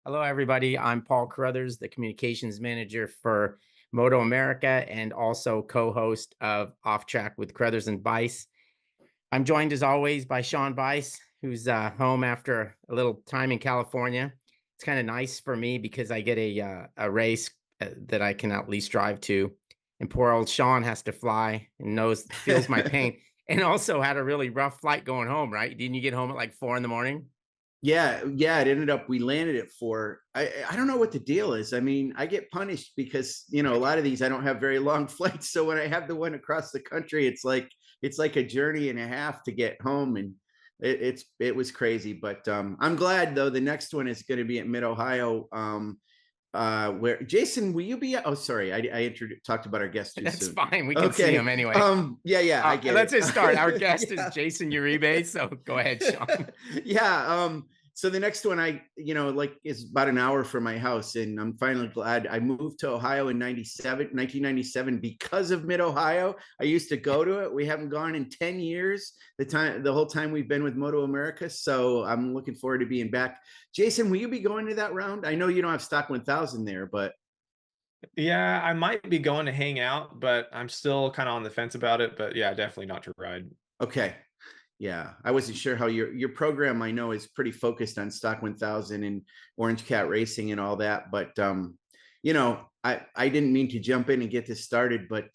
Hello, everybody. I'm Paul Carruthers, the communications manager for MotoAmerica and also co-host of Off Track with Carruthers and Bice. I'm joined as always by Sean Bice, who's home after a little time in California. It's kind of nice for me because I get a race that I can at least drive to, and poor old Sean has to fly and feels my pain, and also had a really rough flight going home. Right? Didn't you get home at like 4 in the morning? Yeah, it ended up we landed at 4. I don't know what the deal is. I mean, I get punished because, a lot of these I don't have very long flights. So when I have the one across the country, it's like a journey and a half to get home, and it was crazy. But I'm glad though the next one is going to be at Mid Ohio. Where Jason, will you be? Oh, sorry, I talked about our guest too That's soon. fine. We can see Okay. him anyway. Yeah, I get Let's just start. Our it. guest is Yeah. Jayson Uribe, so go ahead, Sean. Yeah. So the next one like is about an hour from my house, and I'm finally glad I moved to Ohio in 1997 because of Mid Ohio. I used to go to it. We haven't gone in 10 years, the whole time we've been with Moto America. So I'm looking forward to being back. Jason, will you be going to that round? I know you don't have stock 1000 there, but Yeah, I might be going to hang out, but I'm still kind of on the fence about it. But yeah, definitely not to ride. okay. Yeah, I wasn't sure how your program, I know, is pretty focused on stock 1000 and Orange Cat racing and all that, but I didn't mean to jump in and get this started, but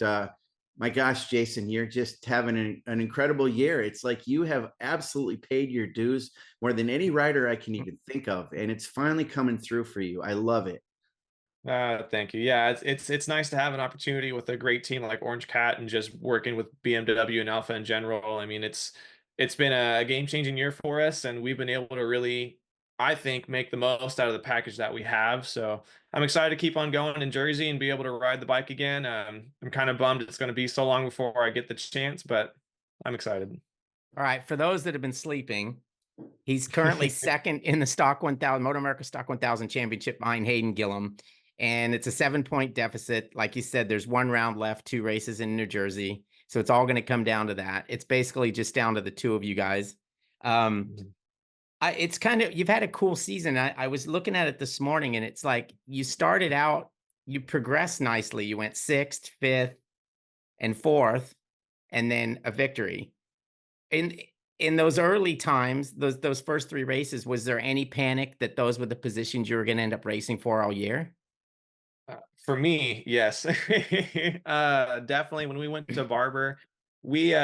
my gosh, Jason, you're just having an incredible year. It's like you have absolutely paid your dues more than any rider I can even think of, and it's finally coming through for you. I love it. Thank you. Yeah, it's nice to have an opportunity with a great team like Orange Cat and just working with BMW and Alpha in general. I mean, it's been a game changing year for us, and we've been able to really, I think, make the most out of the package that we have. So I'm excited to keep on going in Jersey and be able to ride the bike again. I'm kind of bummed it's going to be so long before I get the chance, but I'm excited. All right, for those that have been sleeping, he's currently second in the Stock 1000, Moto America Stock 1000 championship behind Hayden Gillum, and it's a 7-point deficit. Like you said, there's one round left, 2 races in New Jersey, so it's all going to come down to that. It's basically just down to the two of you guys. Um, it's kind of, you've had a cool season. I was looking at it this morning, and it's like you started out, you progressed nicely. You went sixth, fifth, and fourth, and then a victory. In those early times, those first 3 races, was there any panic that those were the positions you were going to end up racing for all year? For me, yes. Definitely when we went to Barber, we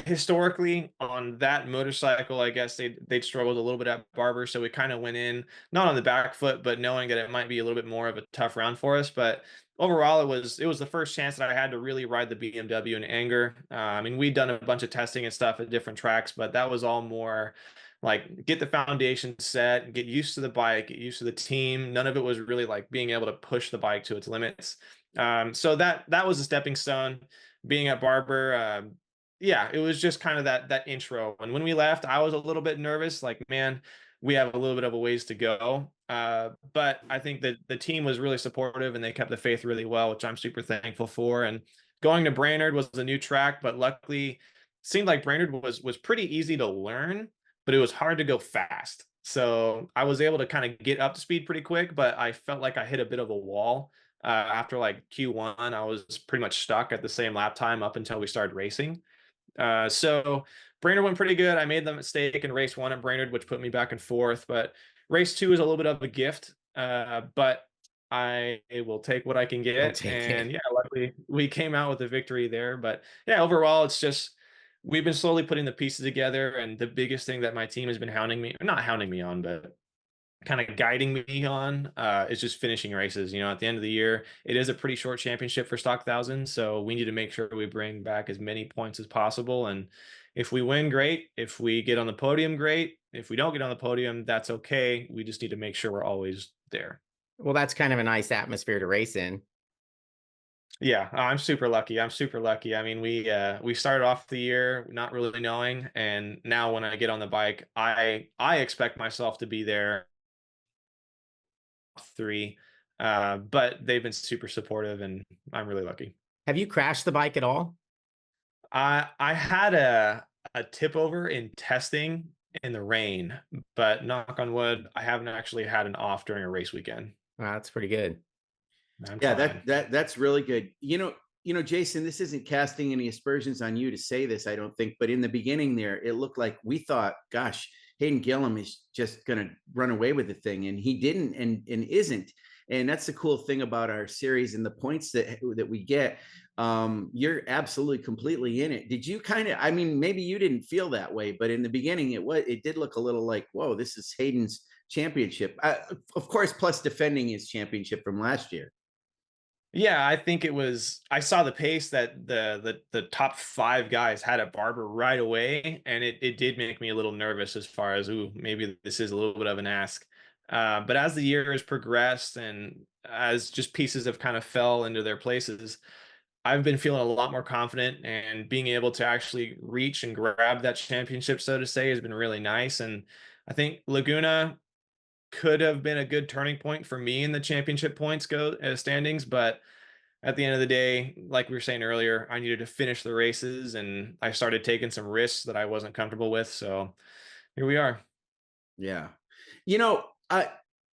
historically on that motorcycle, I guess they'd struggled a little bit at Barber, so we kind of went in not on the back foot, but knowing that it might be a little bit more of a tough round for us. But overall, it was the first chance that I had to really ride the BMW in anger. I mean, we'd done a bunch of testing and stuff at different tracks, but that was all more like get the foundation set, get used to the bike, get used to the team. None of it was really like being able to push the bike to its limits. So that was a stepping stone. Being at Barber, yeah, it was just kind of that intro. And when we left, I was a little bit nervous, like, man, we have a little bit of a ways to go. But I think that the team was really supportive and they kept the faith really well, which I'm super thankful for. And going to Brainerd was a new track, but luckily seemed like Brainerd was pretty easy to learn, but it was hard to go fast. So I was able to kind of get up to speed pretty quick, but I felt like I hit a bit of a wall. After like Q1, I was pretty much stuck at the same lap time up until we started racing. So Brainerd went pretty good. I made the mistake in race 1 at Brainerd, which put me back and forth. But race 2 is a little bit of a gift. But I will take what I can You'll get. take And it. yeah, luckily we came out with a victory there. But yeah, overall, it's just we've been slowly putting the pieces together. And the biggest thing that my team has been hounding me, not hounding me on, but kind of guiding me on is just finishing races. At the end of the year, it is a pretty short championship for Stock Thousand, so we need to make sure we bring back as many points as possible. And if we win, great. If we get on the podium, great. If we don't get on the podium, that's okay. We just need to make sure we're always there. Well, that's kind of a nice atmosphere to race in. Yeah, I'm super lucky. I'm super lucky. I mean, we started off the year not really knowing, and now when I get on the bike, I expect myself to be there 3. But they've been super supportive, and I'm really lucky. Have you crashed the bike at all? I had a tip over in testing in the rain, but knock on wood, I haven't actually had an off during a race weekend. Wow, that's pretty good. I'm Yeah, trying. that's really good. Jason, this isn't casting any aspersions on you to say this, I don't think, but in the beginning there, it looked like we thought, gosh, Hayden Gillum is just going to run away with the thing, and he didn't, and isn't. And that's the cool thing about our series and the points that we get. You're absolutely completely in it. Did you kind of? I mean, maybe you didn't feel that way, but in the beginning, it did look a little like, whoa, this is Hayden's championship. Of course, plus defending his championship from last year. Yeah, I think it was. I saw the pace that the top 5 guys had at Barber right away, and it did make me a little nervous as far as, ooh, maybe this is a little bit of an ask. But as the year has progressed and as just pieces have kind of fell into their places, I've been feeling a lot more confident, and being able to actually reach and grab that championship, so to say, has been really nice. And I think Laguna could have been a good turning point for me in the championship points go standings, but at the end of the day, like we were saying earlier, I needed to finish the races, and I started taking some risks that I wasn't comfortable with. So here we are. Yeah. You know,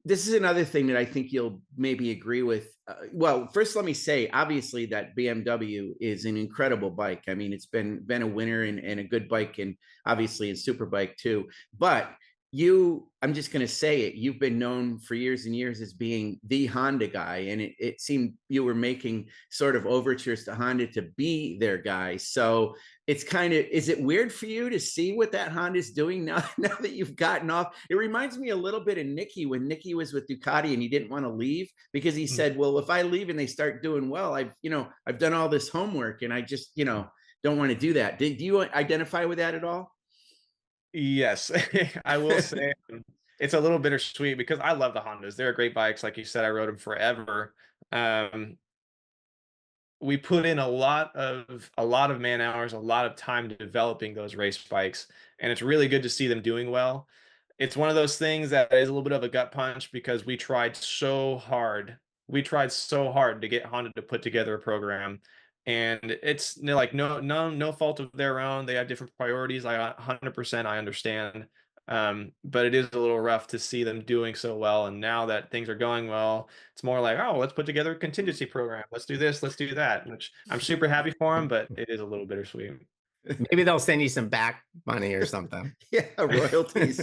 this is another thing that I think you'll maybe agree with. Well, first, let me say, obviously, that BMW is an incredible bike. I mean, it's been a winner and a good bike, and obviously in Superbike too. But I'm just going to say it, you've been known for years and years as being the Honda guy, and it seemed you were making sort of overtures to Honda to be their guy. So it's kind of, is it weird for you to see what that Honda's doing now, now that you've gotten off? It reminds me a little bit of Nicky, when Nicky was with Ducati and he didn't want to leave because he said, well, if I leave and they start doing well, I've done all this homework and I just, don't want to do that. Do you identify with that at all? Yes, I will say it's a little bittersweet because I love the Hondas. They're great bikes. Like you said, I rode them forever. Um, we put in a lot of man hours, a lot of time developing those race bikes, and it's really good to see them doing well. It's one of those things that is a little bit of a gut punch because we tried so hard. We tried so hard to get Honda to put together a program, and it's like no fault of their own. They have different priorities. 100% I understand. But it is a little rough to see them doing so well. And now that things are going well, it's more like, oh, let's put together a contingency program. Let's do this, let's do that, which I'm super happy for them, but it is a little bittersweet. Maybe they'll send you some back money or something. Yeah, royalties.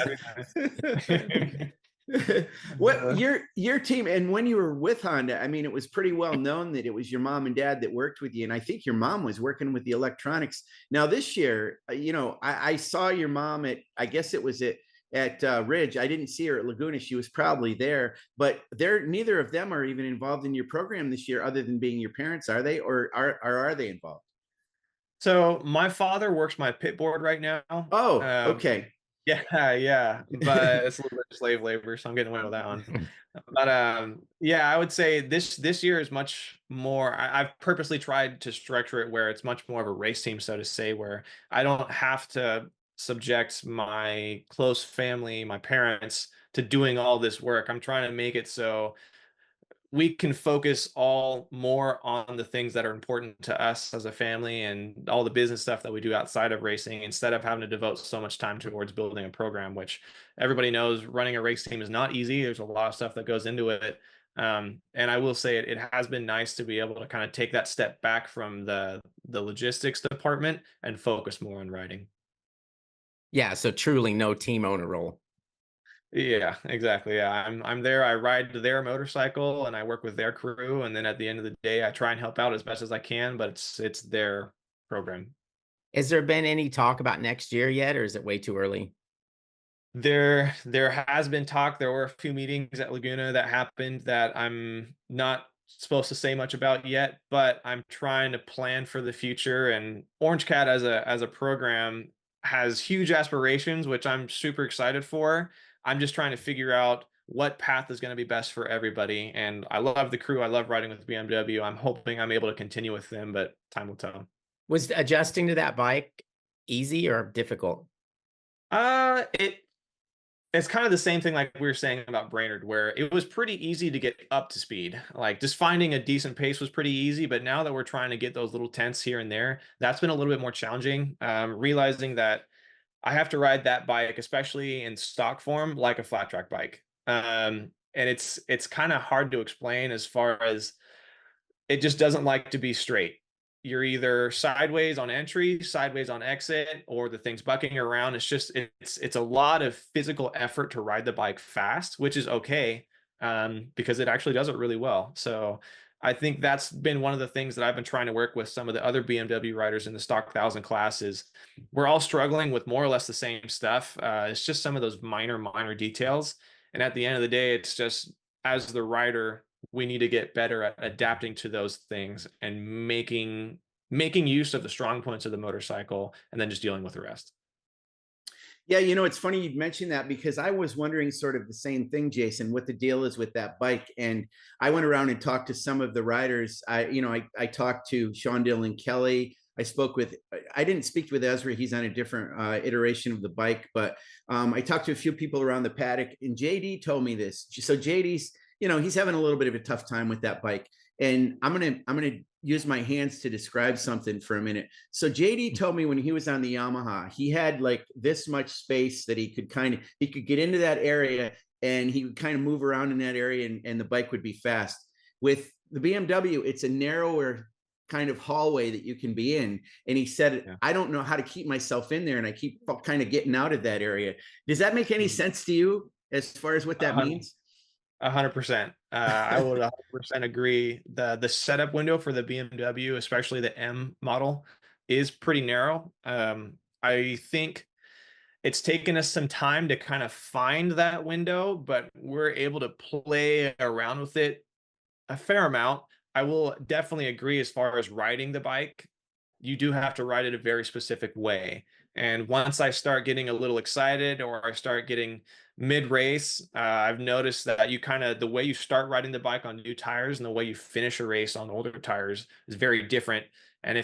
What your team, and when you were with Honda, I mean, it was pretty well known that it was your mom and dad that worked with you, and I think your mom was working with the electronics. Now this year, I saw your mom at, I guess it was at Ridge. I didn't see her at Laguna. She was probably there, but neither of them are even involved in your program this year, other than being your parents, are they, or are they involved? So my father works my pit board right now. Oh, okay. Yeah, yeah, but it's a little bit of slave labor, so I'm getting away with that one. But yeah, I would say this year is much more. I've purposely tried to structure it where it's much more of a race team, so to say, where I don't have to subject my close family, my parents, to doing all this work. I'm trying to make it so we can focus all more on the things that are important to us as a family and all the business stuff that we do outside of racing, instead of having to devote so much time towards building a program, which everybody knows running a race team is not easy. There's a lot of stuff that goes into it. And I will say it has been nice to be able to kind of take that step back from the logistics department and focus more on riding. Yeah, so truly no team owner role. Yeah, exactly. Yeah, I'm there. I ride their motorcycle and I work with their crew, and then at the end of the day, I try and help out as best as I can. But it's their program. Has there been any talk about next year yet, or is it way too early? There has been talk. There were a few meetings at Laguna that happened that I'm not supposed to say much about yet, but I'm trying to plan for the future. And Orange Cat as a program has huge aspirations, which I'm super excited for. I'm just trying to figure out what path is going to be best for everybody. And I love the crew. I love riding with BMW. I'm hoping I'm able to continue with them, but time will tell. Was adjusting to that bike easy or difficult? It It's kind of the same thing like we were saying about Brainerd, where it was pretty easy to get up to speed. Like just finding a decent pace was pretty easy, but now that we're trying to get those little tenths here and there, that's been a little bit more challenging. Realizing that I have to ride that bike, especially in stock form, like a flat track bike. And it's kind of hard to explain as far as it just doesn't like to be straight. You're either sideways on entry, sideways on exit, or the thing's bucking around. It's just it's a lot of physical effort to ride the bike fast, which is okay, because it actually does it really well. So I think that's been one of the things that I've been trying to work with some of the other BMW riders in the stock 1,000 class is we're all struggling with more or less the same stuff. It's just some of those minor details. And at the end of the day, it's just as the rider, we need to get better at adapting to those things and making use of the strong points of the motorcycle and then just dealing with the rest. Yeah, you know, it's funny you mentioned that because I was wondering sort of the same thing, Jason, what the deal is with that bike. And I went around and talked to some of the riders. I talked to Sean Dillon Kelly. I didn't speak with Ezra. He's on a different iteration of the bike, but I talked to a few people around the paddock, and JD told me this. So JD's, he's having a little bit of a tough time with that bike. And I'm gonna use my hands to describe something for a minute. So JD told me when he was on the Yamaha, he had like this much space that he could get into that area and he would kind of move around in that area and the bike would be fast. With the BMW, it's a narrower kind of hallway that you can be in. And he said, yeah, I don't know how to keep myself in there and I keep kind of getting out of that area. Does that make any sense to you as far as what that means? 100%. I would 100% agree. The setup window for the BMW, especially the M model, is pretty narrow. I think it's taken us some time to kind of find that window, but we're able to play around with it a fair amount. I will definitely agree as far as riding the bike. You do have to ride it a very specific way. And once I start getting a little excited or I start getting mid-race, I've noticed that the way you start riding the bike on new tires and the way you finish a race on older tires is very different. And I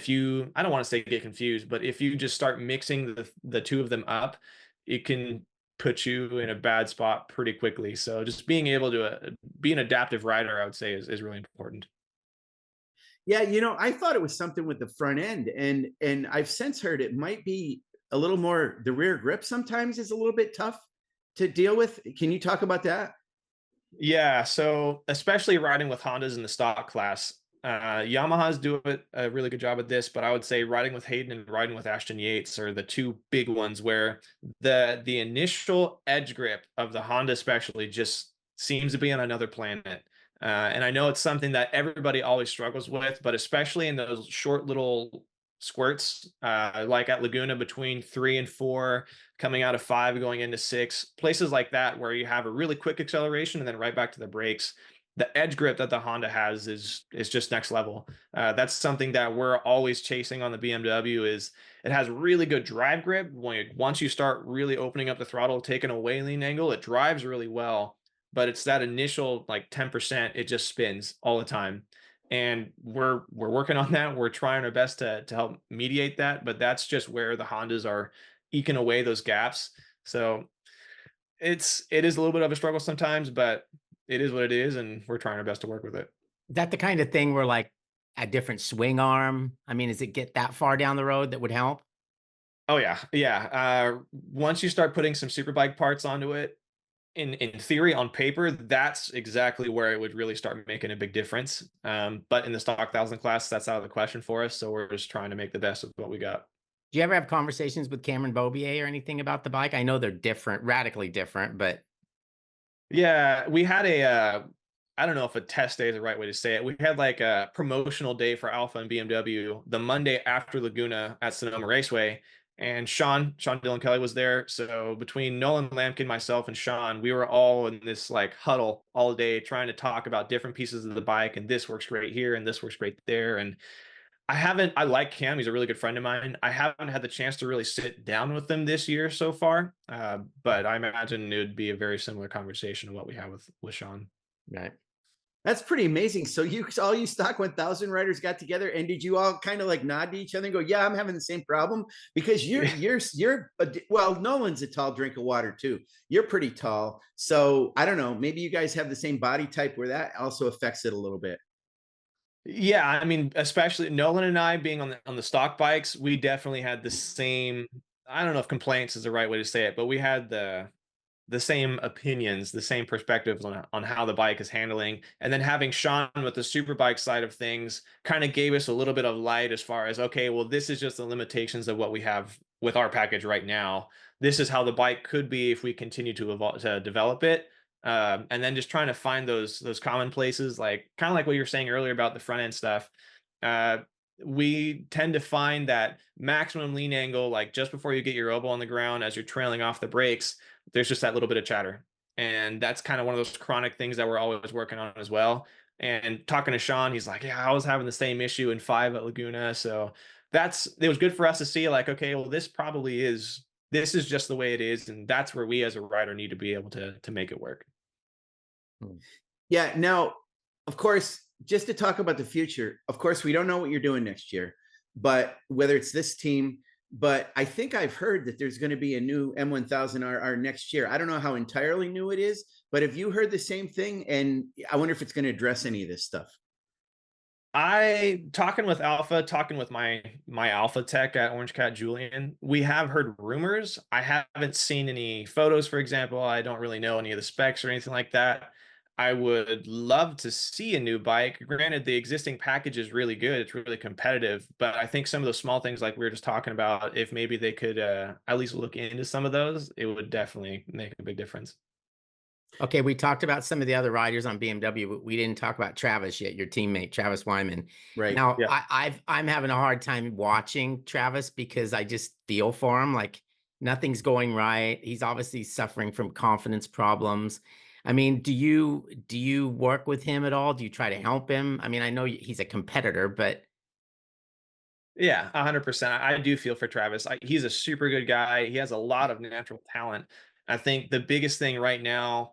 don't want to say get confused, but if you just start mixing the two of them up, it can put you in a bad spot pretty quickly. So just being able to be an adaptive rider, I would say is really important. Yeah, I thought it was something with the front end, and I've since heard it might be a little more, the rear grip sometimes is a little bit tough to deal with. Can you talk about that? Yeah, so especially riding with Hondas in the stock class, Yamahas do a really good job at this, but I would say riding with Hayden and riding with Ashton Yates are the two big ones where the initial edge grip of the Honda especially just seems to be on another planet. And I know it's something that everybody always struggles with, but especially in those short little squirts, like at Laguna between 3 and 4, coming out of 5, going into 6, places like that where you have a really quick acceleration and then right back to the brakes. The edge grip that the Honda has is just next level. That's something that we're always chasing on the BMW. Is it has really good drive grip. Once you start really opening up the throttle, taking a way lean angle, it drives really well. But it's that initial like 10%, it just spins all the time. And we're working on that. We're trying our best to help mediate that, but that's just where the Hondas are eking away those gaps. So it is a little bit of a struggle sometimes, but it is what it is, and we're trying our best to work with it. Is that the kind of thing where like a different swing arm? I mean, does it get that far down the road that would help? Oh yeah, yeah. Once you start putting some superbike parts onto it, in theory, on paper, that's exactly where it would really start making a big difference. But in the stock 1,000 class, that's out of the question for us. So we're just trying to make the best of what we got. Do you ever have conversations with Cameron Bobier or anything about the bike? I know they're different, radically different, but yeah, we had I don't know if a test day is the right way to say it. We had like a promotional day for Alpha and BMW the Monday after Laguna at Sonoma Raceway. And Sean Dillon Kelly was there. So between Nolan Lampkin, myself, and Sean, we were all in this like huddle all day trying to talk about different pieces of the bike. And this works great here and this works great there. And I like Cam. He's a really good friend of mine. I haven't had the chance to really sit down with them this year so far. But I imagine it would be a very similar conversation to what we have with Sean. right. That's pretty amazing. So all you stock 1,000 riders got together, and did you all kind of like nod to each other and go, "Yeah, I'm having the same problem"? Because well, Nolan's a tall drink of water too. You're pretty tall, so I don't know. Maybe you guys have the same body type where that also affects it a little bit. Yeah, I mean, especially Nolan and I being on the stock bikes, we definitely had the same. I don't know if complaints is the right way to say it, but we had the same opinions, the same perspectives on how the bike is handling. And then having Sean with the superbike side of things kind of gave us a little bit of light as far as, okay, well, this is just the limitations of what we have with our package right now. This is how the bike could be if we continue to evolve, to develop it. And then just trying to find those common places, like kind of like what you were saying earlier about the front end stuff. Uh, we tend to find that maximum lean angle, like just before you get your elbow on the ground as you're trailing off the brakes, there's just that little bit of chatter. And that's kind of one of those chronic things that we're always working on as well. And talking to Sean, he's like, yeah, I was having the same issue in 5 at Laguna. So it was good for us to see, like, okay, well, this is just the way it is. And that's where we as a rider need to be able to make it work. Yeah. Now, of course, just to talk about the future, of course, we don't know what you're doing next year, but whether it's this team, but I think I've heard that there's going to be a new M1000RR next year. I don't know how entirely new it is, but have you heard the same thing? And I wonder if it's going to address any of this stuff. Talking with my Alpha tech at Orange Cat, Julian, we have heard rumors. I haven't seen any photos, for example. I don't really know any of the specs or anything like that. I would love to see a new bike. Granted, the existing package is really good. It's really competitive, but I think some of those small things like we were just talking about, if maybe they could at least look into some of those, it would definitely make a big difference. Okay, we talked about some of the other riders on BMW, but we didn't talk about Travis yet, your teammate, Travis Wyman. Right. Now, Yeah. I'm having a hard time watching Travis because I just feel for him. Like nothing's going right. He's obviously suffering from confidence problems. I mean, do you work with him at all? Do you try to help him? I mean, I know he's a competitor, but Yeah, 100%. I do feel for Travis. He's a super good guy. He has a lot of natural talent. I think the biggest thing right now,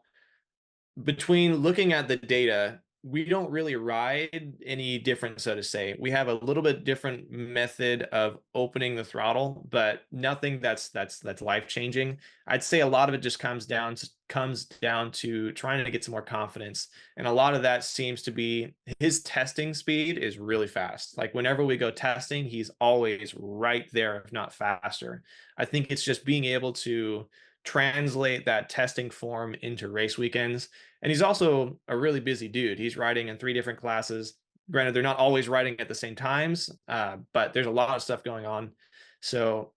between looking at the data, we don't really ride any different, so to say. We have a little bit different method of opening the throttle, but nothing that's life changing. I'd say a lot of it just comes down to trying to get some more confidence, and a lot of that seems to be his testing speed is really fast. Like whenever we go testing, he's always right there, if not faster. I think it's just being able to translate that testing form into race weekends. And he's also a really busy dude. He's riding in 3 different classes. Granted, they're not always riding at the same times, but there's a lot of stuff going on. So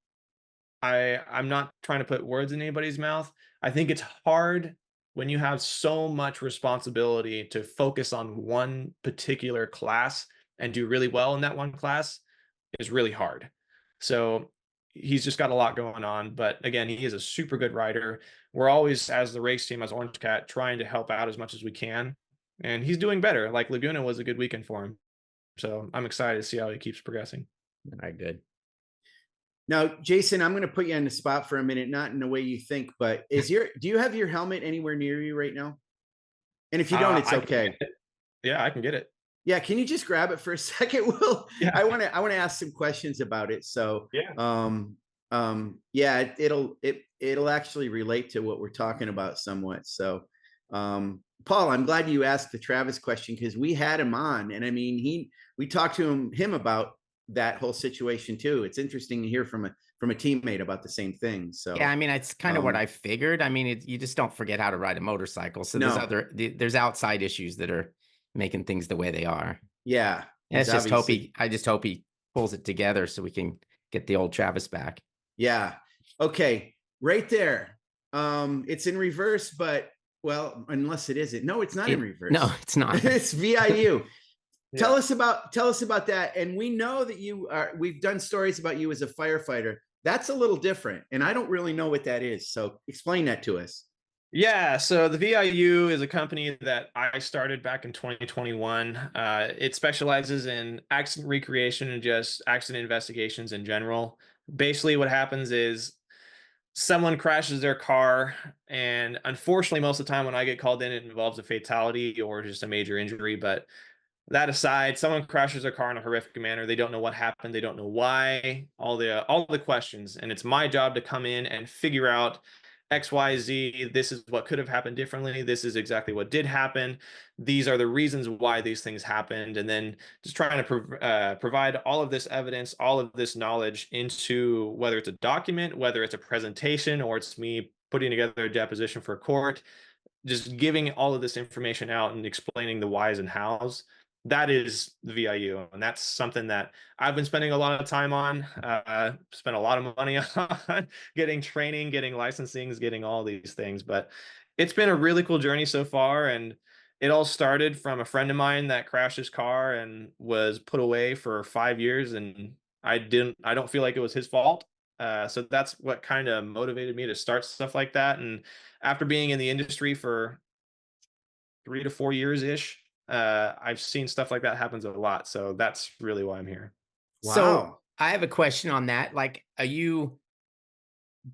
I'm not trying to put words in anybody's mouth. I think it's hard when you have so much responsibility to focus on one particular class and do really well in that one class is really hard. So he's just got a lot going on. But again, he is a super good rider. We're always, as the race team, as Orange Cat, trying to help out as much as we can. And he's doing better. Like Laguna was a good weekend for him. So I'm excited to see how he keeps progressing. all right, good. Now, Jayson, I'm going to put you on the spot for a minute, not in the way you think, but do you have your helmet anywhere near you right now? And if you don't, it's okay. Yeah, I can get it. Yeah, can you just grab it for a second? Will Yeah. I want to ask some questions about it. So Yeah. yeah, it'll actually relate to what we're talking about somewhat. So Paul, I'm glad you asked the Travis question because we had him on, and I mean we talked to him about that whole situation too. It's interesting to hear from a teammate about the same thing. So Yeah, I mean, it's kind of what I figured. I mean, you just don't forget how to ride a motorcycle. So there's outside issues that are making things the way they are. Yeah. I just hope he pulls it together so we can get the old Travis back. Yeah. Okay. Right there. It's in reverse, but well, unless it isn't. No, it's not in reverse. No, it's not. It's VIU. Yeah. Tell us about that. And we know that we've done stories about you as a firefighter. That's a little different. And I don't really know what that is. So explain that to us. Yeah, so the VIU is a company that I started back in 2021. It specializes in accident recreation and just accident investigations in general. Basically, what happens is someone crashes their car, and unfortunately, most of the time when I get called in, it involves a fatality or just a major injury. But that aside, someone crashes their car in a horrific manner. They don't know what happened. They don't know why. All the questions, and it's my job to come in and figure out XYZ, this is what could have happened differently. This is exactly what did happen. These are the reasons why these things happened. And then just trying to provide all of this evidence, all of this knowledge into whether it's a document, whether it's a presentation, or it's me putting together a deposition for court, just giving all of this information out and explaining the whys and hows. That is the VIU, and that's something that I've been spending a lot of time on. Spent a lot of money on getting training, getting licensings, getting all these things. But it's been a really cool journey so far, and it all started from a friend of mine that crashed his car and was put away for 5 years, and I don't feel like it was his fault. So that's what kind of motivated me to start stuff like that. And after being in the industry for 3 to 4 years ish, I've seen stuff like that happens a lot. So that's really why I'm here. So Wow. I have a question on that. Like, do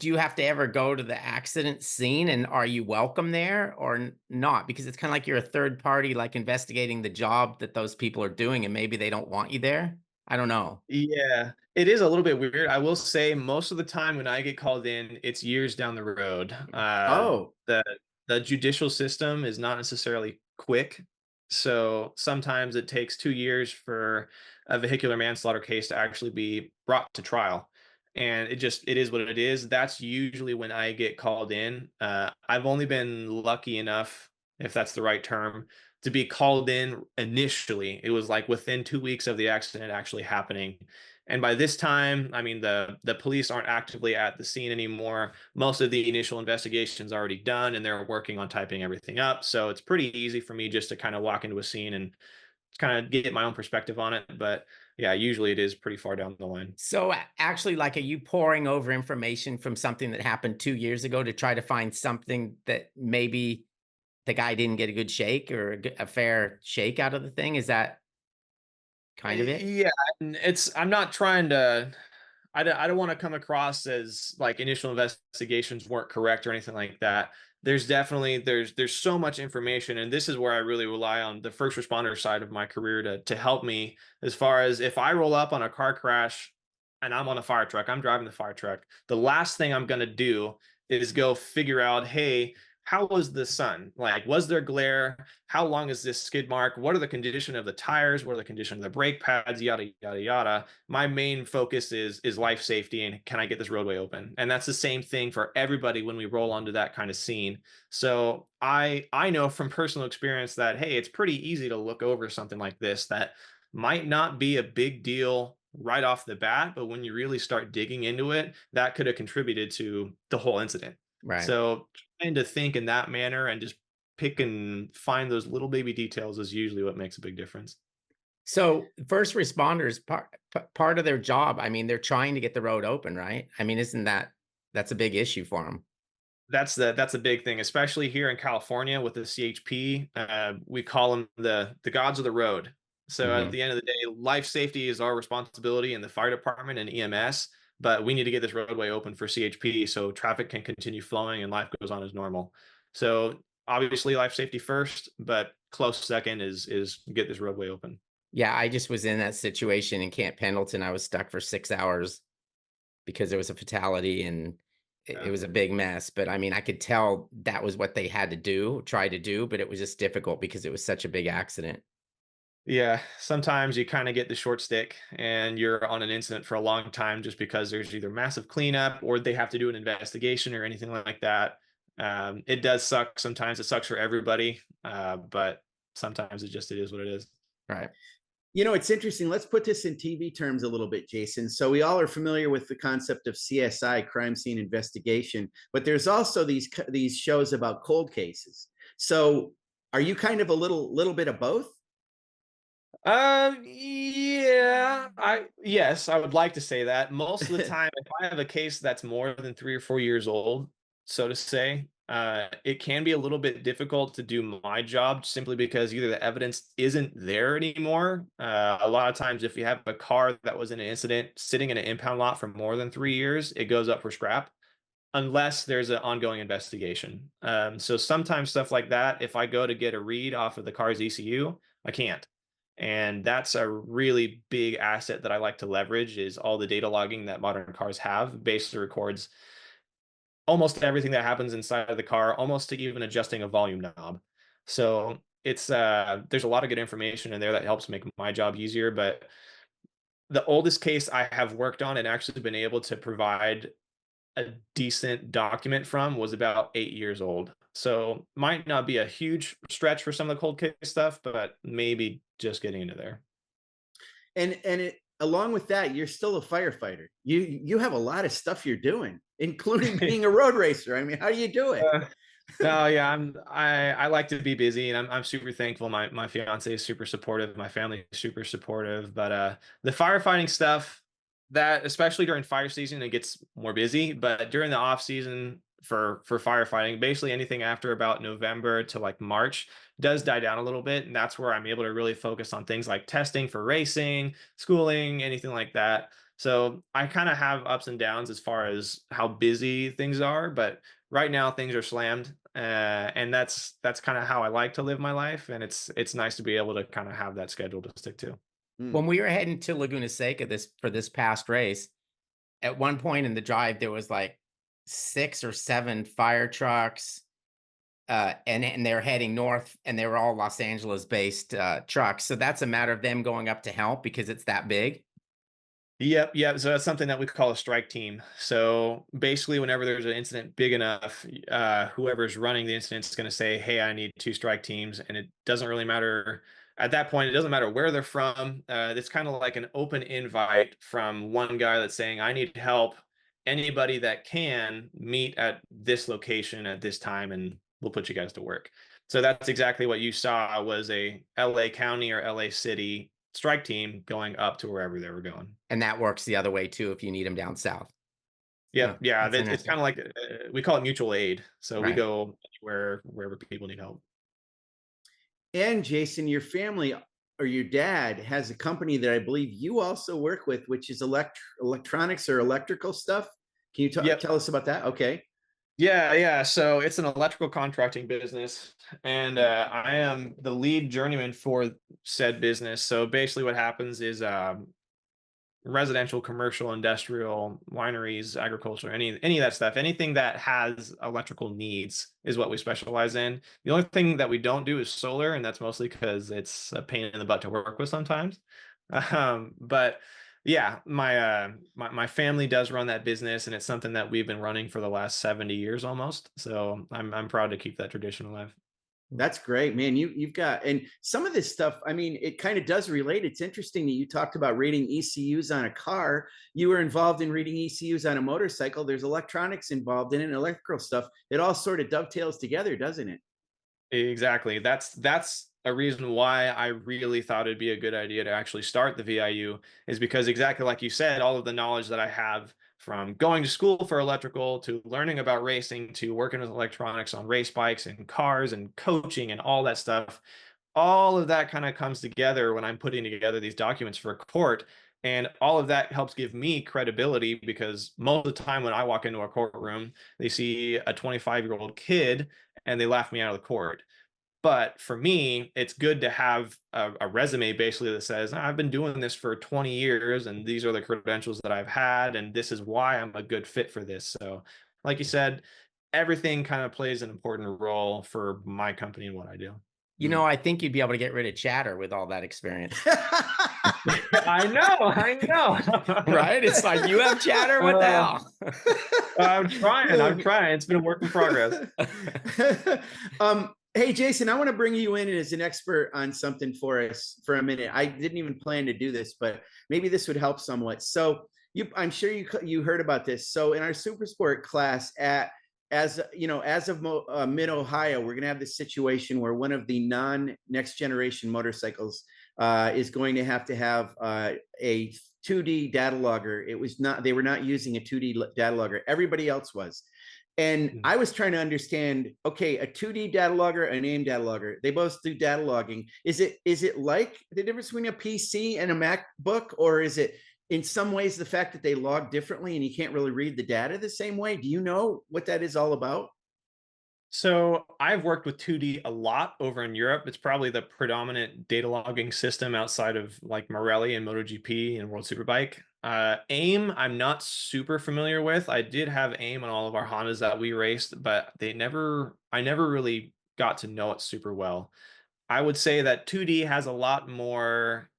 you have to ever go to the accident scene, and are you welcome there or not? Because it's kind of like you're a third party, like investigating the job that those people are doing, and maybe they don't want you there. I don't know. Yeah, it is a little bit weird. I will say most of the time when I get called in, it's years down the road. Oh, The judicial system is not necessarily quick. So sometimes it takes 2 years for a vehicular manslaughter case to actually be brought to trial. And it is what it is. That's usually when I get called in. I've only been lucky enough, if that's the right term, to be called in initially. It was like within 2 weeks of the accident actually happening. And by this time, I mean, the police aren't actively at the scene anymore. Most of the initial investigation's already done, and they're working on typing everything up. So it's pretty easy for me just to kind of walk into a scene and kind of get my own perspective on it. But yeah, usually it is pretty far down the line. So actually, like, are you pouring over information from something that happened 2 years ago to try to find something that maybe the guy didn't get a good shake or a fair shake out of the thing? Is that kind of it? Yeah, and I'm not trying to I don't want to come across as like initial investigations weren't correct or anything like that. There's definitely there's so much information, and this is where I really rely on the first responder side of my career to help me as far as if I roll up on a car crash and I'm on a fire truck, I'm driving the fire truck. The last thing I'm going to do is go figure out, hey, how was the sun? Like, was there glare? How long is this skid mark? What are the condition of the tires? What are the condition of the brake pads? Yada yada yada. My main focus is life safety and can I get this roadway open? And that's the same thing for everybody when we roll onto that kind of scene. So I know from personal experience that hey, it's pretty easy to look over something like this that might not be a big deal right off the bat, but when you really start digging into it, that could have contributed to the whole incident. Right. So trying to think in that manner and just pick and find those little baby details is usually what makes a big difference. So first responders, part of their job, I mean, they're trying to get the road open, right? I mean, isn't that's a big issue for them? That's a big thing, especially here in California with the CHP. We call them the gods of the road. So at Hmm. the end of the day, life safety is our responsibility in the fire department and EMS, but we need to get this roadway open for CHP so traffic can continue flowing and life goes on as normal. So obviously life safety first, but close second is get this roadway open. Yeah, I just was in that situation in Camp Pendleton. I was stuck for 6 hours because there was a fatality, and it Yeah. was a big mess. But I mean, I could tell that was what they had to do, try to do, but it was just difficult because it was such a big accident. Yeah, sometimes you kind of get the short stick and you're on an incident for a long time just because there's either massive cleanup or they have to do an investigation or anything like that. It does suck. Sometimes it sucks for everybody, but sometimes it is what it is. Right. it's interesting. Let's put this in TV terms a little bit, Jason. So we all are familiar with the concept of CSI, crime scene investigation, but there's also these shows about cold cases. So are you kind of a little bit of both? Yeah, yes, I would like to say that. Most of the time, if I have a case that's more than 3 or 4 years old, so to say, it can be a little bit difficult to do my job simply because either the evidence isn't there anymore. A lot of times, if you have a car that was in an incident sitting in an impound lot for more than 3 years, it goes up for scrap unless there's an ongoing investigation. So sometimes stuff like that, if I go to get a read off of the car's ECU, I can't. And that's a really big asset that I like to leverage is all the data logging that modern cars have basically records almost everything that happens inside of the car, almost to even adjusting a volume knob. So it's there's a lot of good information in there that helps make my job easier. But the oldest case I have worked on and actually been able to provide a decent document from was about 8 years old. So might not be a huge stretch for some of the cold case stuff, but maybe just getting into there. Along with that, you're still a firefighter. You have a lot of stuff you're doing, including being a road racer. I mean, how do you do it? No, yeah, I like to be busy, and I'm super thankful. My fiance is super supportive. My family is super supportive. But the firefighting stuff, that especially during fire season, it gets more busy. But during the off season for firefighting, basically anything after about November to like March does die down a little bit, and that's where I'm able to really focus on things like testing for racing, schooling, anything like that. So I kind of have ups and downs as far as how busy things are, but right now things are slammed, and that's kind of how I like to live my life, and it's nice to be able to kind of have that schedule to stick to. When we were heading to Laguna Seca for this past race, at one point in the drive, there was like 6 or 7 fire trucks, and they're heading north, and they were all Los Angeles-based trucks. So that's a matter of them going up to help because it's that big. Yep, yep. So that's something that we call a strike team. So basically, whenever there's an incident big enough, whoever's running the incident is going to say, "Hey, I need 2 strike teams," and it doesn't really matter at that point. It doesn't matter where they're from. It's kind of like an open invite from one guy that's saying, "I need help. Anybody that can meet at this location at this time, and we'll put you guys to work." So that's exactly what you saw was a LA County or LA City strike team going up to wherever they were going. And that works the other way too if you need them down south. Yep, Oh, yeah, that's it's interesting. kinda like, we call it mutual aid, so we Right. go anywhere wherever people need help. And Jason, your family or your dad has a company that I believe you also work with, which is electronics or electrical stuff. Can you Yep. tell us about that? Okay. Yeah, yeah, so it's an electrical contracting business, and, I am the lead journeyman for said business. So basically what happens is, residential, commercial, industrial, wineries, agriculture, any of that stuff, anything that has electrical needs is what we specialize in. The only thing that we don't do is solar, and that's mostly because it's a pain in the butt to work with sometimes. But yeah, my family does run that business, and it's something that we've been running for the last 70 years almost. So I'm proud to keep that tradition alive. That's great, man. You've got, and some of this stuff, I mean, it kind of does relate. It's interesting that you talked about reading ECUs on a car. You were involved in reading ECUs on a motorcycle. There's electronics involved in it, and electrical stuff. It all sort of dovetails together, doesn't it? Exactly. That's a reason why I really thought it'd be a good idea to actually start the VIU is because exactly like you said, all of the knowledge that I have from going to school for electrical to learning about racing to working with electronics on race bikes and cars and coaching and all that stuff, all of that kind of comes together when I'm putting together these documents for a court. And all of that helps give me credibility because most of the time when I walk into a courtroom, they see a 25-year-old kid and they laugh me out of the court. But for me, it's good to have a resume basically that says, I've been doing this for 20 years and these are the credentials that I've had, and this is why I'm a good fit for this. So, like you said, everything kind of plays an important role for my company and what I do. You know, I think you'd be able to get rid of chatter with all that experience. I know, I know. Right? It's like you have chatter. What the hell? I'm trying. It's been a work in progress. Hey, Jason, I want to bring you in as an expert on something for us for a minute. I didn't even plan to do this, but maybe this would help somewhat. So I'm sure you heard about this. So in our super sport class as of mid Ohio, we're going to have this situation where one of the next generation motorcycles is going to have a 2D data logger. They were not using a 2D data logger. Everybody else was. And I was trying to understand, okay, a 2D data logger, an AIM data logger, they both do data logging. Is it like the difference between a PC and a MacBook, or is it in some ways the fact that they log differently and you can't really read the data the same way? Do you know what that is all about? So I've worked with 2D a lot over in Europe. It's probably the predominant data logging system outside of like Morelli and MotoGP and World Superbike. AIM, I'm not super familiar with. I did have AIM on all of our Hondas that we raced, but I never really got to know it super well. I would say that 2D has a lot more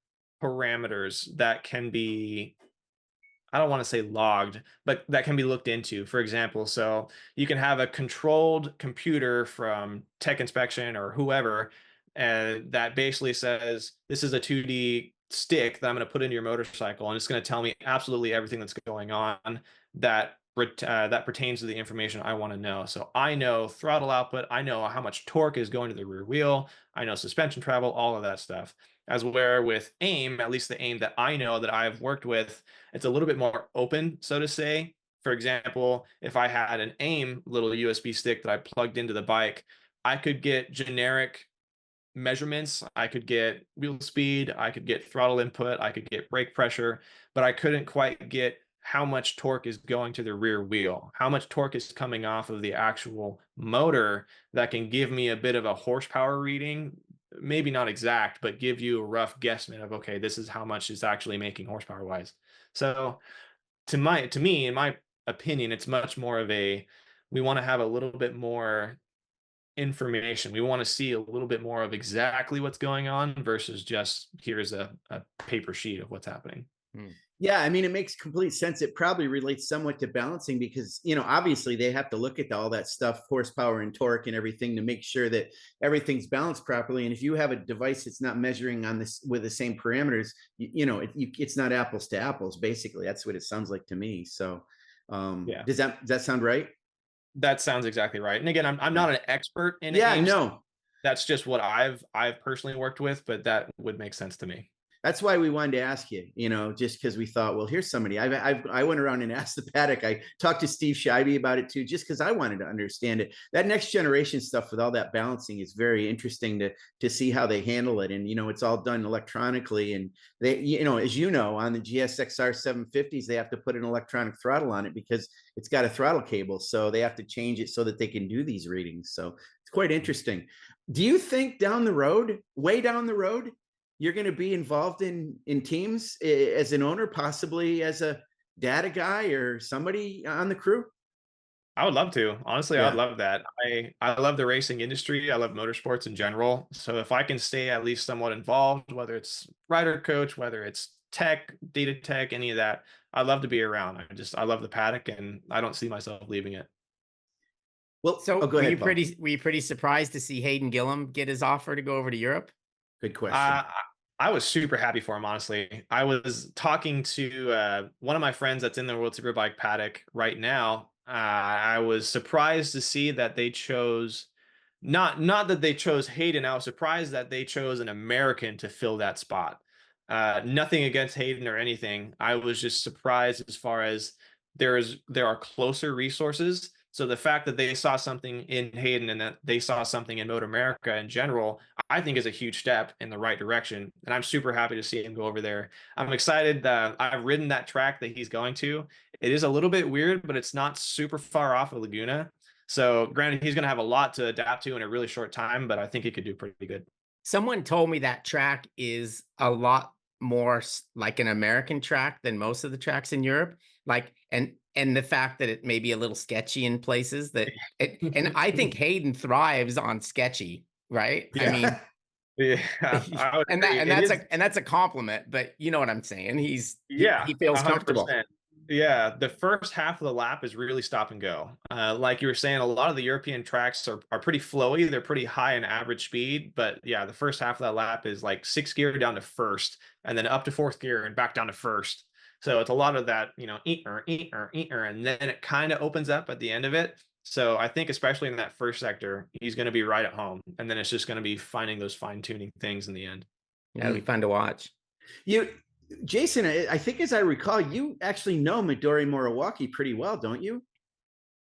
parameters that can be, I don't want to say logged, but that can be looked into. For example, so you can have a controlled computer from Tech Inspection or whoever, and that basically says this is a 2D stick that I'm going to put into your motorcycle, and it's going to tell me absolutely everything that's going on that that pertains to the information I want to know. So I know throttle output, I know how much torque is going to the rear wheel, I know suspension travel, all of that stuff. As where with AIM, at least the AIM that I know that I've worked with, it's a little bit more open, so to say. For example, if I had an AIM little USB stick that I plugged into the bike, I could get generic measurements. I could get wheel speed, I could get throttle input, I could get brake pressure, but I couldn't quite get how much torque is going to the rear wheel, how much torque is coming off of the actual motor that can give me a bit of a horsepower reading. Maybe not exact, but give you a rough guesstimate of, okay, this is how much it's actually making horsepower wise. So to me, in my opinion, it's much more of a, we want to have a little bit more information. We want to see a little bit more of exactly what's going on versus just here's a paper sheet of what's happening. Yeah, I mean, it makes complete sense. It probably relates somewhat to balancing because, obviously they have to look at all that stuff, horsepower and torque and everything to make sure that everything's balanced properly. And if you have a device that's not measuring on this with the same parameters, it's not apples to apples, basically. That's what it sounds like to me. So Yeah, does that sound right? that sounds exactly right. And again, I'm not an expert in Yeah, AIMS. no. That's just what I've personally worked with, but that would make sense to me. That's why we wanted to ask you, just because we thought, well, here's somebody. I went around and asked the paddock. I talked to Steve Scheibe about it too, just because I wanted to understand it. That next generation stuff with all that balancing is very interesting to see how they handle it. And it's all done electronically. And they, as on the GSXR 750s, they have to put an electronic throttle on it because it's got a throttle cable. So they have to change it so that they can do these readings. So it's quite interesting. Do you think down the road, way down the road, you're going to be involved in teams as an owner, possibly as a data guy or somebody on the crew? I would love to. Honestly, I would Yeah. love that. I love the racing industry. I love motorsports in general. So if I can stay at least somewhat involved, whether it's rider coach, whether it's tech, data tech, any of that, I'd love to be around. I love the paddock and I don't see myself leaving it. Well, So go ahead, Paul. were you pretty surprised to see Hayden Gillum get his offer to go over to Europe? Good question. I was super happy for him, honestly. I was talking to one of my friends that's in the World Superbike paddock right now. I was surprised to see that they chose not that they chose Hayden. I was surprised that they chose an American to fill that spot. Nothing against Hayden or anything. I was just surprised as far as there are closer resources. So the fact that they saw something in Hayden and that they saw something in MotoAmerica in general, I think is a huge step in the right direction. And I'm super happy to see him go over there. I'm excited that I've ridden that track that he's going to. It is a little bit weird, but it's not super far off of Laguna. So granted, he's going to have a lot to adapt to in a really short time, but I think he could do pretty good. Someone told me that track is a lot more like an American track than most of the tracks in Europe. Like, and the fact that it may be a little sketchy in places and I think Hayden thrives on sketchy, right? Yeah. I mean, Yeah, I would agree. and that's a compliment, but you know what I'm saying? Yeah, He feels comfortable. 100%. Yeah, the first half of the lap is really stop and go. Like you were saying, a lot of the European tracks are pretty flowy. They're pretty high in average speed, but yeah, the first half of that lap is like sixth gear down to first, and then up to fourth gear and back down to first. So it's a lot of that, and then it kind of opens up at the end of it. So I think especially in that first sector, he's going to be right at home, and then it's just going to be finding those fine tuning things in the end. Yeah, it'll be fun to watch. Jayson, I think as I recall, you actually know Midori Moriwaki pretty well, don't you?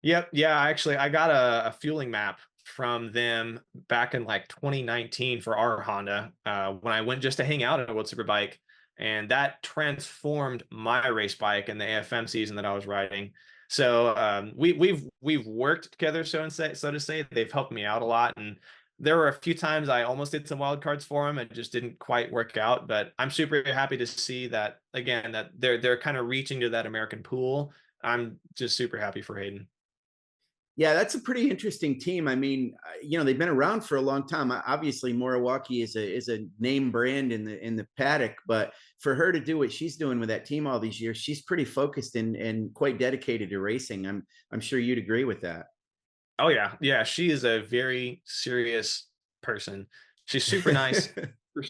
Yep. Yeah. Actually, I got a fueling map from them back in like 2019 for our Honda when I went just to hang out at a World Superbike. And that transformed my race bike in the AFM season that I was riding. So we've worked together, so to say. They've helped me out a lot, and there were a few times I almost did some wild cards for him. It just didn't quite work out, but I'm super happy to see that again, that they're kind of reaching to that American pool. I'm just super happy for Hayden. Yeah, that's a pretty interesting team. I mean, they've been around for a long time. Obviously, Milwaukee is a name brand in the paddock, but for her to do what she's doing with that team all these years, she's pretty focused and quite dedicated to racing. I'm sure you'd agree with that. Oh yeah, yeah. She is a very serious person. She's super nice,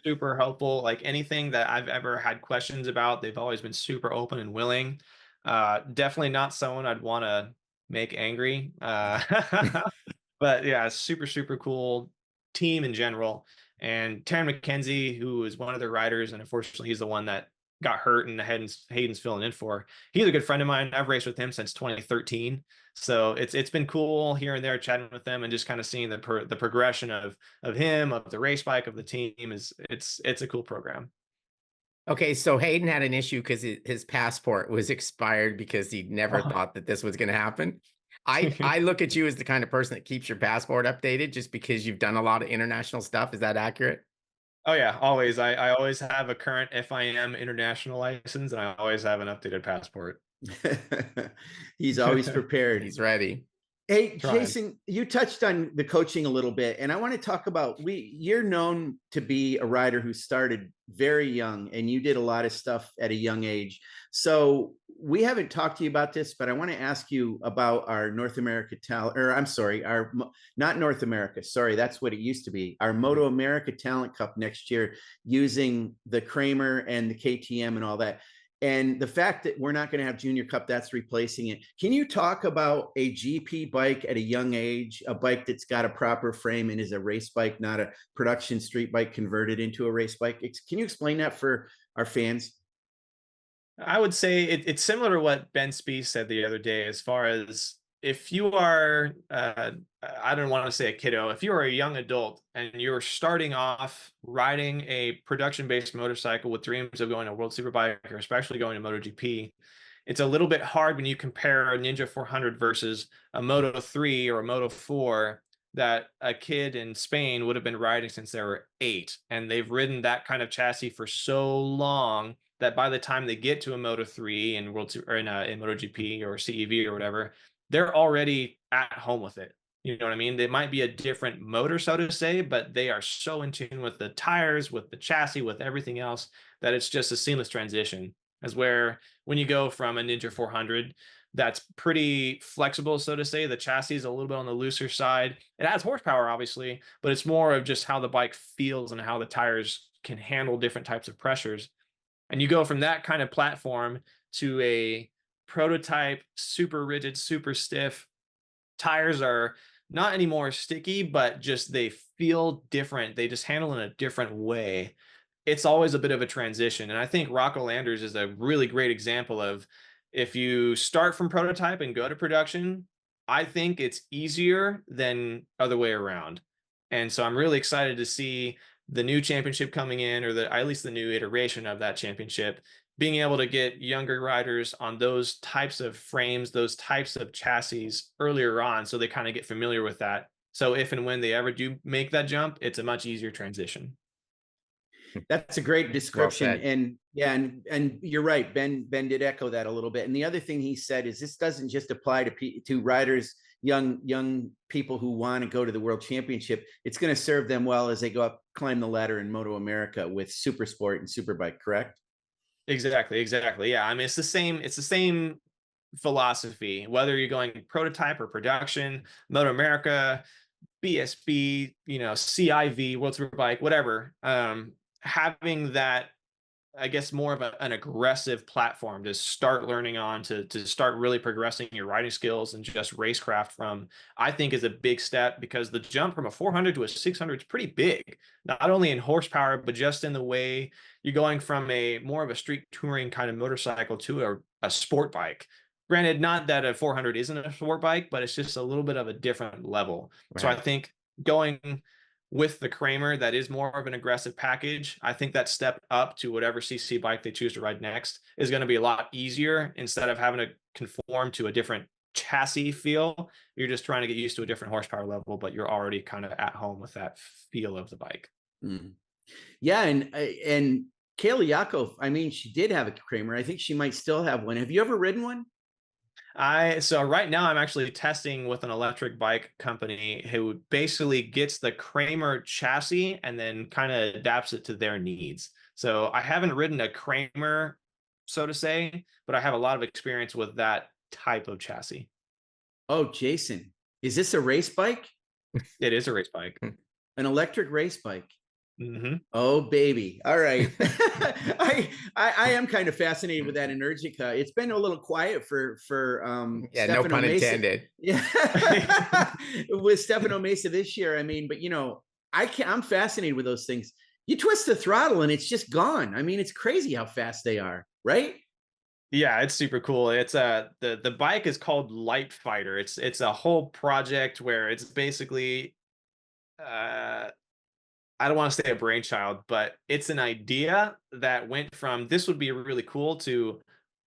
super helpful. Like anything that I've ever had questions about, they've always been super open and willing. Definitely not someone I'd want to make angry. But yeah, super cool team in general. And Taryn McKenzie, who is one of their riders, and unfortunately he's the one that got hurt and Hayden's filling in for. He's a good friend of mine. I've raced with him since 2013. So it's been cool here and there chatting with them and just kind of seeing the progression of him, of the race bike, of the team. It's a cool program. Okay, so Hayden had an issue because his passport was expired because he never thought that this was going to happen. I look at you as the kind of person that keeps your passport updated just because you've done a lot of international stuff. Is that accurate? Oh yeah, always. I always have a current FIM international license, and I always have an updated passport. He's always prepared. He's ready. Hey, Trying. Jayson, you touched on the coaching a little bit, and I want to talk about you're known to be a rider who started very young, and you did a lot of stuff at a young age. So we haven't talked to you about this, but I want to ask you about our North America talent, or I'm sorry, not North America. Sorry, that's what it used to be. Our MotoAmerica Talent Cup next year, using the Kramer and the KTM and all that. And the fact that we're not going to have Junior Cup, that's replacing it. Can you talk about a GP bike at a young age, a bike that's got a proper frame and is a race bike, not a production street bike converted into a race bike? Can you explain that for our fans? I would say it's similar to what Ben Spies said the other day, as far as if you are, I don't want to say a kiddo, if you are a young adult and you're starting off riding a production-based motorcycle with dreams of going to World Superbike or especially going to MotoGP, it's a little bit hard when you compare a Ninja 400 versus a Moto 3 or a Moto 4 that a kid in Spain would have been riding since they were 8. And they've ridden that kind of chassis for so long that by the time they get to a Moto 3 in MotoGP or CEV or whatever, they're already at home with it. You know what I mean? They might be a different motor, so to say, but they are so in tune with the tires, with the chassis, with everything else, that it's just a seamless transition. As where when you go from a Ninja 400, that's pretty flexible, so to say. The chassis is a little bit on the looser side. It has horsepower, obviously, but it's more of just how the bike feels and how the tires can handle different types of pressures. And you go from that kind of platform to a prototype, super rigid, super stiff. Tires are not anymore sticky, but just they feel different. They just handle in a different way. It's always a bit of a transition. And I think Rocco Landers is a really great example of, if you start from prototype and go to production, I think it's easier than other way around. And so I'm really excited to see the new championship coming in, or at least the new iteration of that championship, being able to get younger riders on those types of frames, those types of chassis earlier on, so they kind of get familiar with that. So if and when they ever do make that jump, it's a much easier transition. That's a great description. Well, and yeah, and you're right. Ben did echo that a little bit. And the other thing he said is this doesn't just apply to riders, young people who want to go to the World Championship. It's going to serve them well as they go up, climb the ladder in MotoAmerica with Super Sport and Superbike, correct? Exactly. Yeah. I mean, it's the same philosophy, whether you're going prototype or production, MotoAmerica, BSB, CIV, World Superbike, whatever. Having that, I guess, more of an aggressive platform to start learning on, to start really progressing your riding skills and just racecraft from, I think is a big step, because the jump from a 400 to a 600 is pretty big, not only in horsepower, but just in the way you're going from a more of a street touring kind of motorcycle to a sport bike. Granted, not that a 400 isn't a sport bike, but it's just a little bit of a different level. Right. So I think going with the Kramer, that is more of an aggressive package, I think that step up to whatever CC bike they choose to ride next is going to be a lot easier, instead of having to conform to a different chassis feel. You're just trying to get used to a different horsepower level, but you're already kind of at home with that feel of the bike. Mm. Yeah, and Kayla Yakov, I mean, she did have a Kramer. I think she might still have one. Have you ever ridden one? So right now I'm actually testing with an electric bike company who basically gets the Kramer chassis and then kind of adapts it to their needs. So I haven't ridden a Kramer, so to say, but I have a lot of experience with that type of chassis. Oh, Jason, is this a race bike? It is a race bike. An electric race bike? Mm-hmm. Oh, baby. All right. I am kind of fascinated with that Energica. It's been a little quiet for Yeah, no Stefano pun Mesa. intended. Yeah. With Stefano Mesa this year. I mean, but I'm fascinated with those things. You twist the throttle and it's just gone. I mean, it's crazy how fast they are, right? Yeah, it's super cool. It's the bike is called Light Fighter. It's a whole project where it's basically I don't want to say a brainchild, but it's an idea that went from this would be really cool to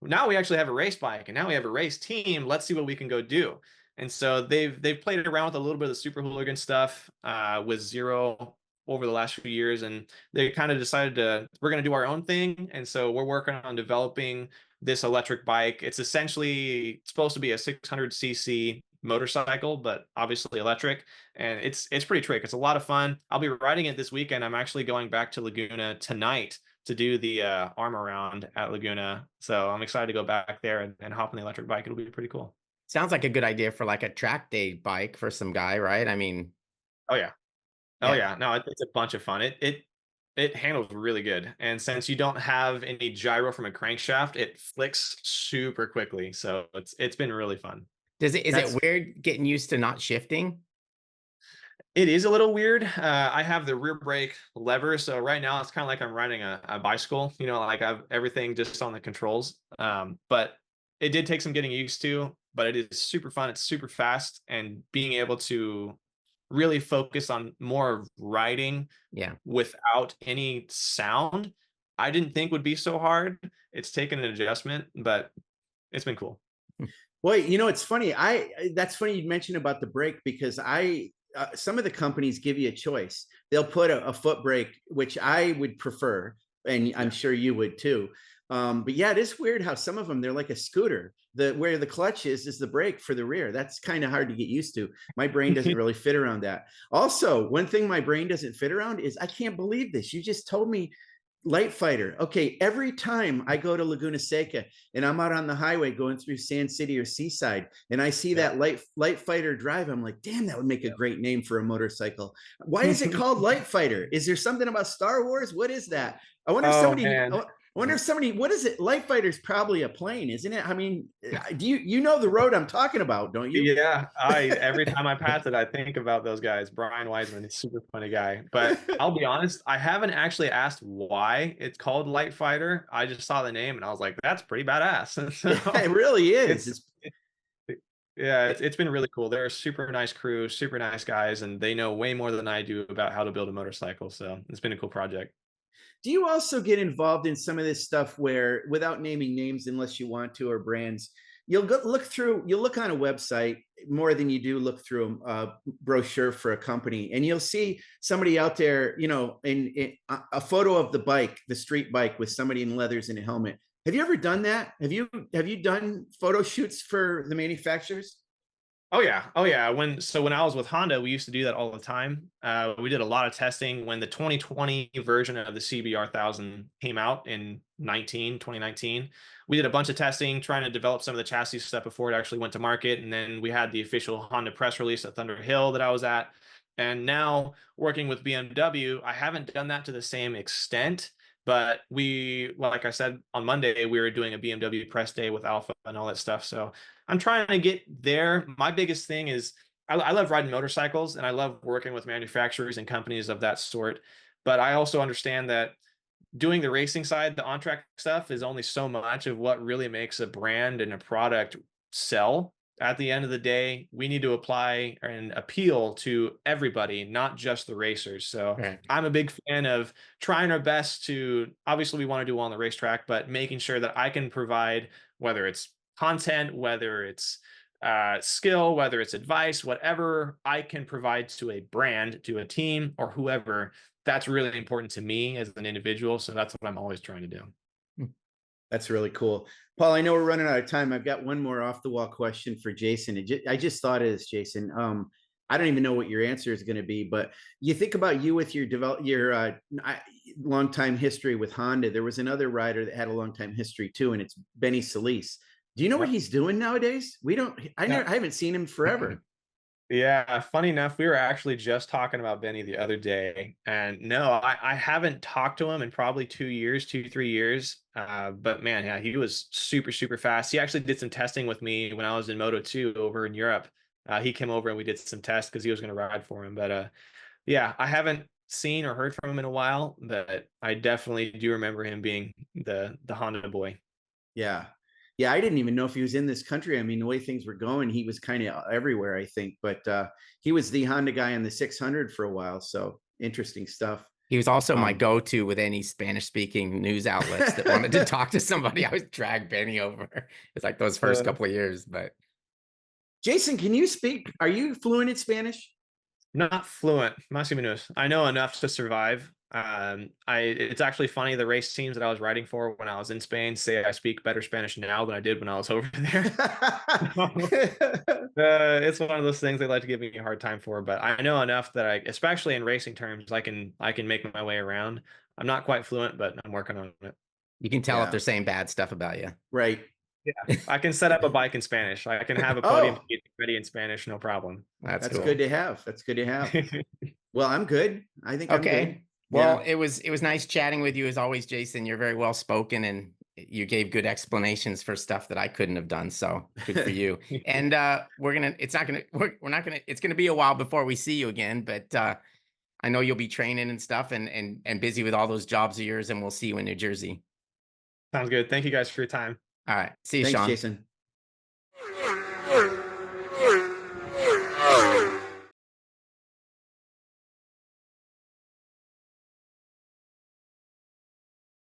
now we actually have a race bike and now we have a race team. Let's see what we can go do. And so they've played it around with a little bit of the super hooligan stuff with Zero over the last few years, and they kind of decided we're going to do our own thing. And so we're working on developing this electric bike. It's essentially supposed to be a 600cc motorcycle, but obviously electric, and it's pretty trick. It's a lot of fun. I'll be riding it this weekend. I'm actually going back to Laguna tonight to do the arm around at Laguna, so I'm excited to go back there and hop on the electric bike. It'll be pretty cool. Sounds like a good idea for like a track day bike for some guy, right? I mean, Oh yeah, no, it's a bunch of fun. It handles really good, and since you don't have any gyro from a crankshaft, it flicks super quickly, so it's been really fun. is That's it weird getting used to not shifting? It is a little weird. I have the rear brake lever, so right now it's kind of like I'm riding a bicycle. Like I've everything just on the controls. But it did take some getting used to. But it is super fun. It's super fast, and being able to really focus on more of riding Yeah. without any sound, I didn't think would be so hard. It's taken an adjustment, but it's been cool. Well, it's funny. That's funny you mentioned about the brake because some of the companies give you a choice. They'll put a foot brake, which I would prefer, and I'm sure you would too. But yeah, it is weird how some of them they're like a scooter. Where the clutch is the brake for the rear. That's kind of hard to get used to. My brain doesn't really fit around that. Also, one thing my brain doesn't fit around is I can't believe this. You just told me Light Fighter. Okay, every time I go to Laguna Seca and I'm out on the highway going through Sand City or Seaside and I see that Light Fighter drive, I'm like, damn, that would make a great name for a motorcycle. Why is it called Light Fighter? Is there something about Star Wars? What is that? I wonder if somebody, what is it? Light Fighter's probably a plane, isn't it? I mean, do you know the road I'm talking about, don't you? Yeah, every time I pass it, I think about those guys. Brian Wiseman, he's a super funny guy. But I'll be honest, I haven't actually asked why it's called Light Fighter. I just saw the name and I was like, that's pretty badass. So yeah, it really is. It's been really cool. They're a super nice crew, super nice guys, and they know way more than I do about how to build a motorcycle. So it's been a cool project. Do you also get involved in some of this stuff where, without naming names unless you want to, or brands, you'll look on a website more than you do look through a brochure for a company, and you'll see somebody out there, in a photo of the bike, the street bike with somebody in leathers and a helmet. Have you ever done that? Have you done photo shoots for the manufacturers? Oh yeah. When I was with Honda, we used to do that all the time. We did a lot of testing when the 2020 version of the CBR 1000 came out in 2019. We did a bunch of testing, trying to develop some of the chassis stuff before it actually went to market. And then we had the official Honda press release at Thunder Hill that I was at. And now working with BMW, I haven't done that to the same extent. But like I said, on Monday, we were doing a BMW press day with Alpha and all that stuff. So I'm trying to get there. My biggest thing is I love riding motorcycles and I love working with manufacturers and companies of that sort. But I also understand that doing the racing side, the on-track stuff is only so much of what really makes a brand and a product sell. At the end of the day, we need to apply and appeal to everybody, not just the racers. So I'm a big fan of trying our best to, obviously we want to do well on the racetrack, but making sure that I can provide, whether it's content, whether it's skill, whether it's advice, whatever I can provide to a brand, to a team, or whoever, that's really important to me as an individual. So that's what I'm always trying to do. That's really cool. Paul, I know we're running out of time. I've got one more off the wall question for Jayson. I just thought of this, Jayson. I don't even know what your answer is going to be, but you think about you with your long time history with Honda. There was another rider that had a long time history too, and it's Benny Solis. Do you know what he's doing nowadays? I haven't seen him forever. Yeah, funny enough, we were actually just talking about Benny the other day, and no, I haven't talked to him in probably 2, 3 years. But man, yeah, he was super, super fast. He actually did some testing with me when I was in Moto 2 over in Europe. He came over and we did some tests because he was going to ride for him. But yeah, I haven't seen or heard from him in a while, but I definitely do remember him being the Honda boy. Yeah. Yeah, I didn't even know if he was in this country. I mean, the way things were going, he was kind of everywhere, I think. But he was the Honda guy on the 600 for a while. So interesting stuff. He was also my go-to with any Spanish-speaking news outlets that wanted to talk to somebody. I would drag Benny over. It's like those first couple of years. But Jayson, can you speak? Are you fluent in Spanish? Not fluent, más o menos. I know enough to survive. It's actually funny, the race teams that I was riding for when I was in Spain say I speak better Spanish now than I did when I was over there. It's one of those things they like to give me a hard time for, but I know enough that especially in racing terms, I can make my way around. I'm not quite fluent, but I'm working on it. You can tell if they're saying bad stuff about you. Right. Yeah, I can set up a bike in Spanish. I can have a podium ready in Spanish, no problem. That's cool. Good to have. That's good to have. Well, I'm good. I think I'm good. Well, it was nice chatting with you as always, Jayson. You're very well spoken and you gave good explanations for stuff that I couldn't have done. So good for you. And it's gonna be a while before we see you again, but I know you'll be training and stuff and busy with all those jobs of yours, and we'll see you in New Jersey. Sounds good. Thank you guys for your time. All right. See you, Thanks, Sean. Jayson.